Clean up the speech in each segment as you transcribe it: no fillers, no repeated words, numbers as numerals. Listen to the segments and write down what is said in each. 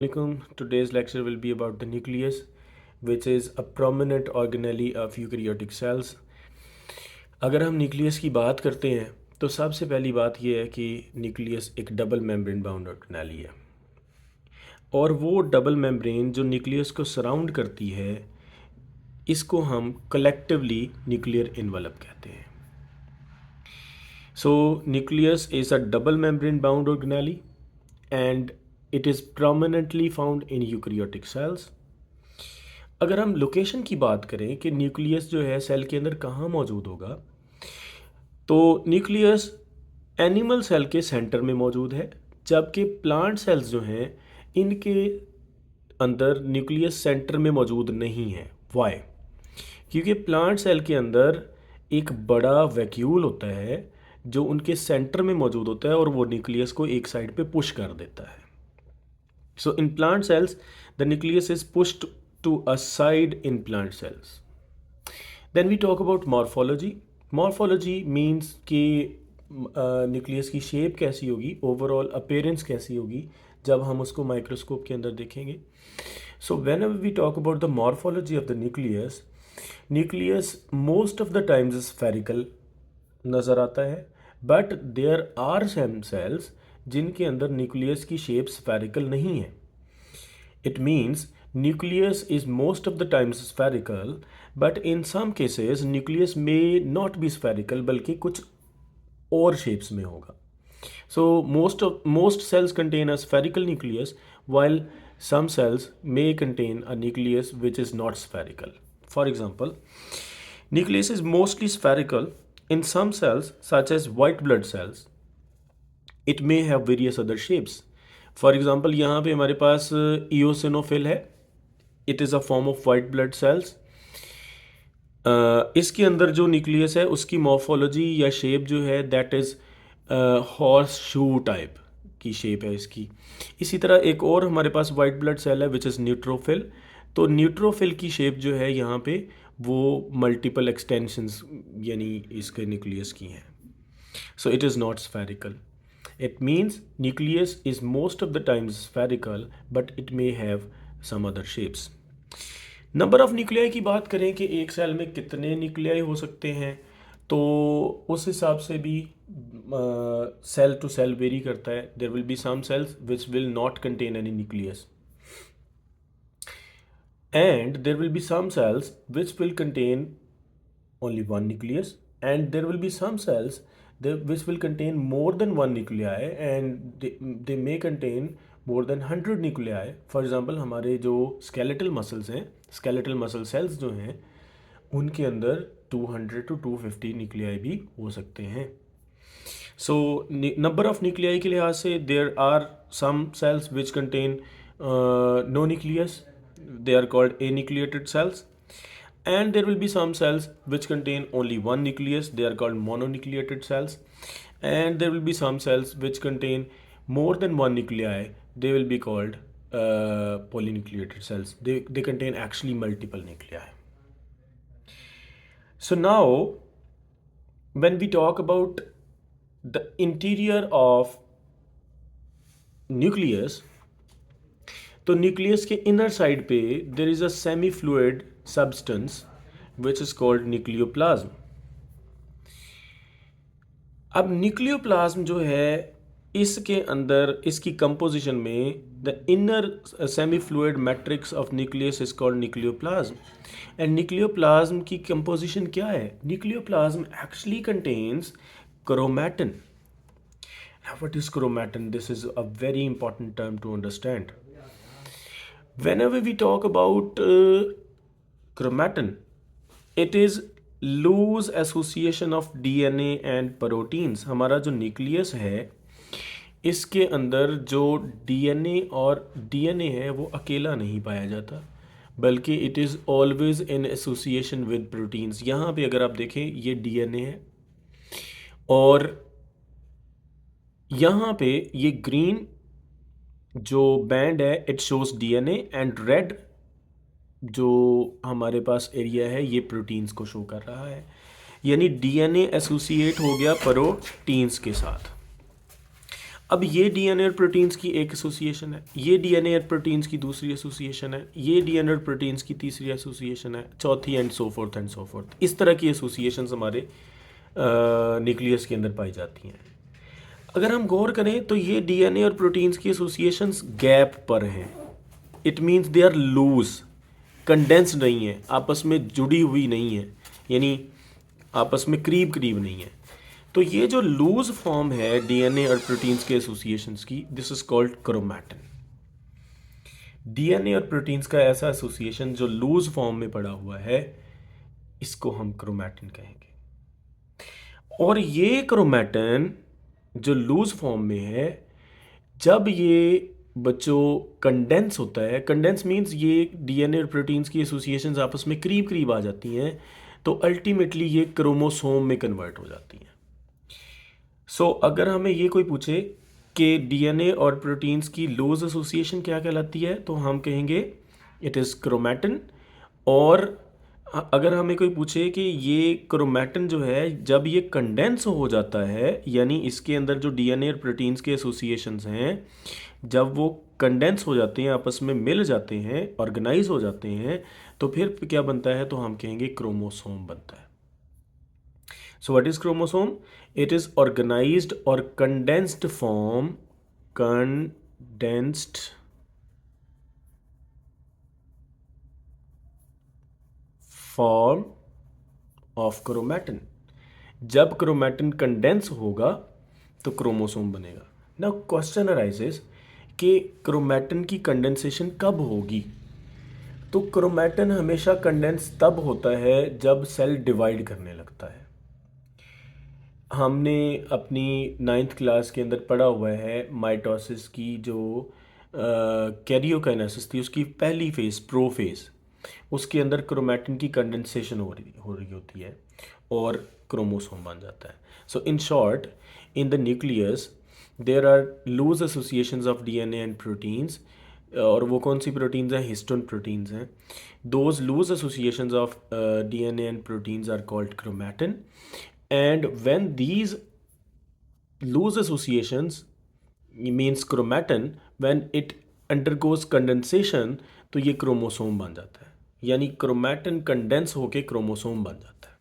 Assalamualaikum. Today's lecture will be about the nucleus, which is a prominent organelle of eukaryotic cells. अगर हम nucleus की बात करते हैं तो सबसे पहली बात यह है कि न्यूक्लियस एक डबल मेम्ब्रेन बाउंड ऑर्गेनेली है और वो डबल मेम्ब्रेन जो न्यूक्लियस को सराउंड करती है इसको हम कलेक्टिवली न्यूक्लियर इन्वेलप कहते हैं. So nucleus is a double membrane bound organelle and it is prominently found in eukaryotic cells. अगर हम लोकेशन की बात करें कि न्यूक्लियस जो है सेल के अंदर कहाँ मौजूद होगा, तो न्यूक्लियस एनिमल सेल के सेंटर में मौजूद है, जबकि प्लांट सेल्स जो हैं इनके अंदर न्यूक्लियस सेंटर में मौजूद नहीं है. वाई? क्योंकि प्लांट सेल के अंदर एक बड़ा वैक्यूल होता है जो उनके सेंटर में मौजूद होता है और वो न्यूक्लियस को एक साइड पे पुश कर देता है. So in plant cells the nucleus is pushed to a side in plant cells. Then we talk about morphology. Morphology means कि न्यूक्लियस की शेप कैसी होगी, ओवरऑल अपीयरेंस कैसी होगी जब हम उसको माइक्रोस्कोप के अंदर देखेंगे. So whenever we talk about the morphology of the nucleus, nucleus most of the times spherical नज़र आता है, but there are some cells जिनके अंदर न्यूक्लियस की शेप स्फेरिकल नहीं है. It means nucleus is most of the times spherical, but in some cases nucleus may not be spherical बल्कि कुछ और शेप्स में होगा. So most cells contain a spherical nucleus, while some cells may contain a nucleus which is not spherical. For example, nucleus is mostly spherical in some cells such as white blood cells. It may have various other shapes. For example, यहाँ पे हमारे पास eosinophil है. It is a form of white blood cells. इसके अंदर जो nucleus है उसकी morphology या शेप जो है that is horse shoe type की शेप है इसकी. इसी तरह एक और हमारे पास वाइट ब्लड सेल है विच इज़ न्यूट्रोफिल. तो न्यूट्रोफिल की शेप जो है यहाँ पे वो मल्टीपल एक्सटेंशंस यानी इसके न्यूक्लियस की हैं. So it is not spherical. It means nucleus is most of the times spherical but it may have some other shapes. Number of nuclei की बात करें कि एक सेल में कितने न्यूक्लियाई हो सकते हैं, तो उस हिसाब से भी सेल टू सेल वेरी करता है. There will be some cells which will not contain any nucleus and there will be some cells which will contain only one nucleus, and there will be some cells which will contain more than one nuclei and they may contain more than 100 nuclei. For example, हमारे जो skeletal muscles हैं, skeletal muscle cells जो हैं उनके अंदर 200 to 250 nuclei भी हो सकते हैं. So number of nuclei के लिहाज से there are some cells which contain no nucleus. They are called anucleated cells. And there will be some cells which contain only one nucleus. They are called mononucleated cells. And there will be some cells which contain more than one nuclei. They will be called polynucleated cells. They contain actually multiple nuclei. So now, when we talk about the interior of nucleus, तो nucleus के inner side पे there is a semi fluid substance which is called nucleoplasm. अब nucleoplasm जो है इसके अंदर इसकी composition में the inner semi fluid matrix of nucleus is called nucleoplasm. And nucleoplasm की कंपोजिशन क्या है? Nucleoplasm actually contains chromatin. What is chromatin? This is a very important term to understand. Whenever we talk about chromatin, it is loose association of DNA and proteins. हमारा जो nucleus है इसके अंदर जो DNA और DNA है वो अकेला नहीं पाया जाता बल्कि it is always in association with proteins. यहाँ पे अगर आप देखें ये DNA है और यहाँ पे ये ग्रीन जो बैंड है it shows DNA and red जो हमारे पास एरिया है ये प्रोटीन्स को शो कर रहा है. यानी डीएनए एसोसिएट हो गया प्रोटीन्स के साथ. अब ये डीएनए और प्रोटीन्स की एक एसोसिएशन है, ये डीएनए और प्रोटीन्स की दूसरी एसोसिएशन है, ये डीएनए और प्रोटीन्स की तीसरी एसोसिएशन है, चौथी एंड सो फोर्थ। इस तरह की एसोसिएशंस हमारे न्यूक्लियस के अंदर पाई जाती हैं। अगर हम गौर करें तो ये डीएनए और प्रोटीन्स की एसोसिएशंस गैप पर हैं। It means they are loose, condense नहीं है, आपस में जुड़ी हुई नहीं है, यानी आपस में करीब करीब नहीं है। तो ये जो लूज फॉर्म है डीएनए और प्रोटीन्स के एसोसिएशंस की, this is called chromatin. DNA और प्रोटीन्स का ऐसा एसोसिएशन जो लूज फॉर्म में पड़ा हुआ है, इसको हम क्रोमैटिन कहेंगे। और ये क्रोमैटिन जो लूज फॉर्म में है, जब ये बच्चों कंडेंस होता है, कंडेंस मीन्स ये डीएनए और प्रोटीन्स की एसोसिएशंस आपस में करीब करीब आ जाती हैं, तो अल्टीमेटली ये क्रोमोसोम में कन्वर्ट हो जाती हैं। सो अगर हमें ये कोई पूछे कि डीएनए और प्रोटीन्स की लूज एसोसिएशन क्या कहलाती है, तो हम कहेंगे इट इज़ क्रोमैटिन। और अगर हमें कोई पूछे कि ये क्रोमैटिन जो है जब ये कंडेंस हो जाता है, यानी इसके अंदर जो डीएनए और प्रोटीन्स के एसोसिएशंस हैं, जब वो कंडेंस हो जाते हैं, आपस में मिल जाते हैं, ऑर्गेनाइज हो जाते हैं, तो फिर क्या बनता है, तो हम कहेंगे क्रोमोसोम बनता है। So what is chromosome? It is organized or condensed form of chromatin. जब क्रोमैटिन कंडेंस होगा तो क्रोमोसोम बनेगा। नाउ क्वेश्चन अराइजेस कि क्रोमैटिन की कंडेंसेशन कब होगी। तो क्रोमैटिन हमेशा कंडेंस तब होता है जब सेल डिवाइड करने लगता है। हमने अपनी 9th क्लास के अंदर पढ़ा हुआ है माइटोसिस की जो कैरियोकाइनेसिस थी, उसकी पहली फेज प्रोफेज, उसके अंदर क्रोमैटिन की कंडेंसेशन हो रही होती है और क्रोमोसोम बन जाता है। So in short, in the nucleus there are loose associations of DNA and proteins. और वो कौन सी प्रोटीन्स हैं? हिस्टोन प्रोटीन्स हैं। Those loose associations of DNA and proteins are called chromatin. And when these loose associations means chromatin, when it undergoes condensation, तो ये chromosome बन जाता है, यानी क्रोमैटिन कंडेंस होके क्रोमोसोम बन जाता है।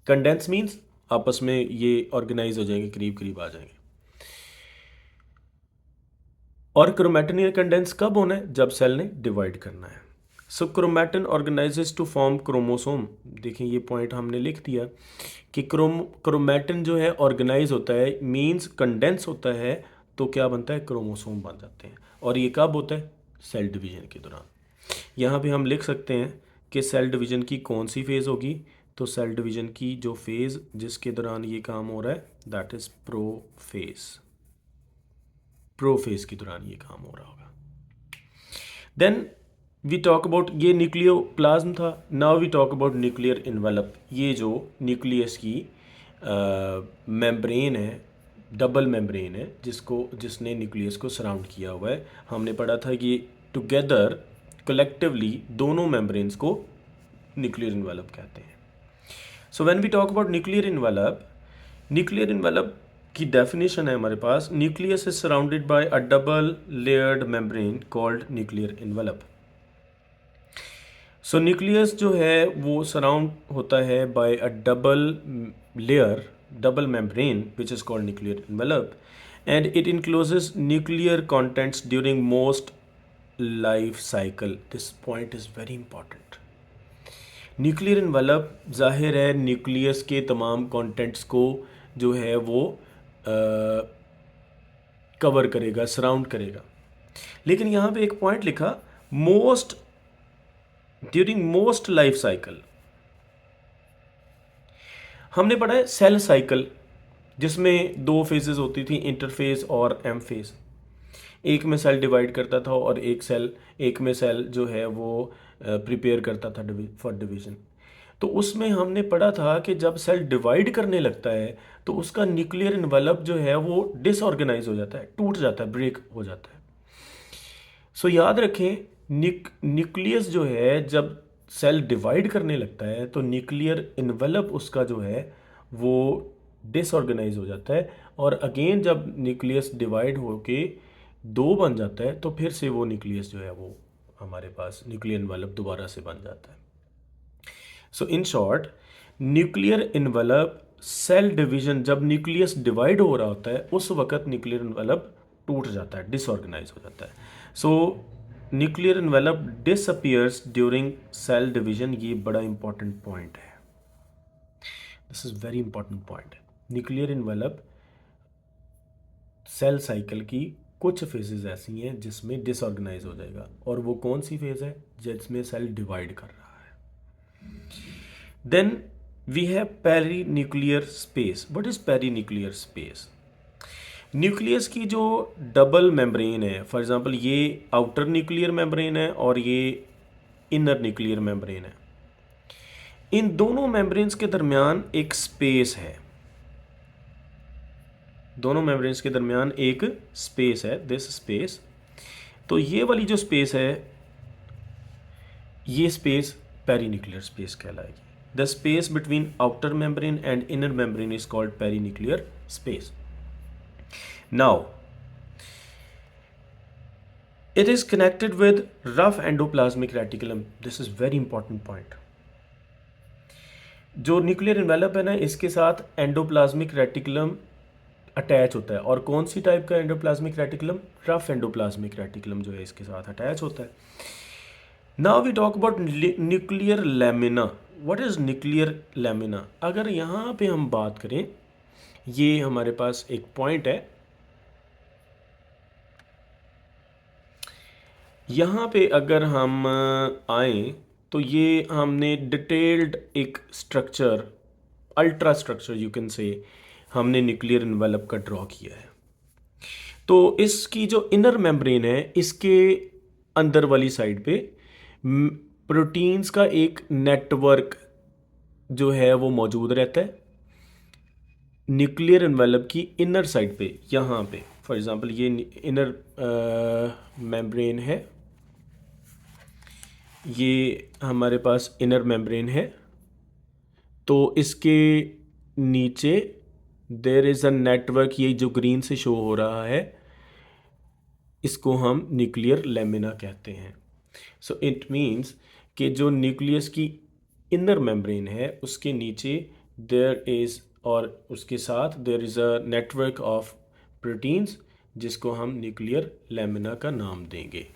कंडेंस मीन्स आपस में ये ऑर्गेनाइज हो जाएंगे, करीब करीब आ जाएंगे। और क्रोमैटिन ये कंडेंस कब होना है? जब सेल ने डिवाइड करना है। So chromatin organises to form chromosome. देखिए ये पॉइंट हमने लिख दिया कि क्रोमैटिन जो है ऑर्गेनाइज होता है, मींस कंडेंस होता है, तो क्या बनता है? क्रोमोसोम बन जाते हैं। और ये कब होता है? सेल डिवीजन के दौरान। यहाँ पे हम लिख सकते हैं कि सेल डिवीजन की कौन सी फेज़ होगी। तो सेल डिवीजन की जो फेज़ जिसके दौरान ये काम हो रहा है, दैट इज़ प्रोफेज। प्रोफेज के दौरान ये काम हो रहा होगा। देन वी टॉक अबाउट, ये न्यूक्लियोप्लाज्म था। Now we talk about nuclear envelope. ये जो न्यूक्लियस की मेम्ब्रेन है, डबल मेम्ब्रेन है, जिसने न्यूक्लियस को सराउंड किया हुआ है। हमने पढ़ा था कि टुगेदर कलेक्टिवली दोनों मेम्ब्रेन्स को न्यूक्लियर इन्वेलप कहते हैं। So when we talk about nuclear envelope की डेफिनेशन है हमारे पास, nucleus is surrounded by a double layered membrane called nuclear envelope. So nucleus जो है वो सराउंड होता है by a double membrane which is called nuclear envelope, and it encloses nuclear contents during most life cycle. This point is very important. Nuclear envelope जाहिर है nucleus के तमाम contents को जो है वो कवर करेगा, सराउंड करेगा। लेकिन यहाँ पे एक पॉइंट लिखा, ड्यूरिंग मोस्ट लाइफ साइकिल। हमने पढ़ा है सेल साइकिल, जिसमें 2 फेजेस होती थी, इंटरफेज और एम फेज। एक में सेल डिवाइड करता था और एक में सेल जो है वो प्रिपेयर करता था फॉर डिवीजन। तो उसमें हमने पढ़ा था कि जब सेल डिवाइड करने लगता है तो उसका न्यूक्लियर इन्वेलप जो है वो डिसऑर्गेनाइज हो जाता है, टूट जाता है, ब्रेक हो जाता है। सो याद रखें, न्यूक्लियस जो है जब सेल डिवाइड करने लगता है तो न्यूक्लियर इन्वेलप उसका जो है वो डिसऑर्गेनाइज हो जाता है, और अगेन जब न्यूक्लियस डिवाइड होके दो बन जाता है तो फिर से वो न्यूक्लियस जो है वो हमारे पास न्यूक्लियर एनवेलप दोबारा से बन जाता है। So in short, nuclear envelope cell division, जब न्यूक्लियस डिवाइड हो रहा होता है उस वक्त न्यूक्लियर इन्वेलप टूट जाता है, डिसऑर्गेनाइज हो जाता है। So nuclear envelope disappears during cell division, ये बड़ा इंपॉर्टेंट पॉइंट है, this is very important point. Nuclear envelope cell cycle की कुछ फेजेस ऐसी हैं जिसमें डिसऑर्गेनाइज हो जाएगा, और वो कौन सी फेज है? जिसमें सेल डिवाइड कर रहा है। Then we have perinuclear space. What is perinuclear space? Nucleus की जो डबल मेम्ब्रेन है, फॉर एग्जांपल ये आउटर न्यूक्लियर मेम्ब्रेन है और ये इनर न्यूक्लियर मेम्ब्रेन है, इन दोनों मेम्ब्रेन्स के दरमियान एक स्पेस है, दोनों मेम्ब्रेन्स के दरमियान एक स्पेस है, दिस स्पेस। तो ये वाली जो स्पेस है, ये स्पेस पेरीन्यूक्लियर स्पेस कहलाएगी। The space between outer membrane and inner membrane is called perinuclear space. Now it is connected with rough endoplasmic reticulum. This is very important point. जो nuclear envelope है ना, इसके साथ endoplasmic reticulum attach होता है, और कौन सी टाइप का endoplasmic reticulum? Rough endoplasmic reticulum जो है इसके साथ अटैच होता है। Now we talk about nuclear lamina. What is nuclear lamina? अगर यहाँ पे हम बात करें, ये हमारे पास एक पॉइंट है, यहाँ पे अगर हम आए तो ये हमने डिटेल्ड एक structure, ultra structure you can say, हमने न्यूक्लियर इन्वेलप का ड्रॉ किया है। तो इसकी जो इनर मेम्ब्रेन है, इसके अंदर वाली साइड पे प्रोटीन्स का एक नेटवर्क जो है वो मौजूद रहता है। न्यूक्लियर इन्वेलप की इनर साइड पे, यहाँ पे फॉर एग्जांपल ये इनर मेम्ब्रेन है, ये हमारे पास इनर मेम्ब्रेन है, तो इसके नीचे देयर इज़ अ नेटवर्क, ये जो ग्रीन से शो हो रहा है इसको हम न्यूक्लियर लेमिना कहते हैं। सो इट मीन्स कि जो न्यूक्लियस की इनर मेम्ब्रेन है उसके नीचे देयर इज़, और उसके साथ there is a network of proteins जिसको हम न्यूक्लियर लेमिना का नाम देंगे।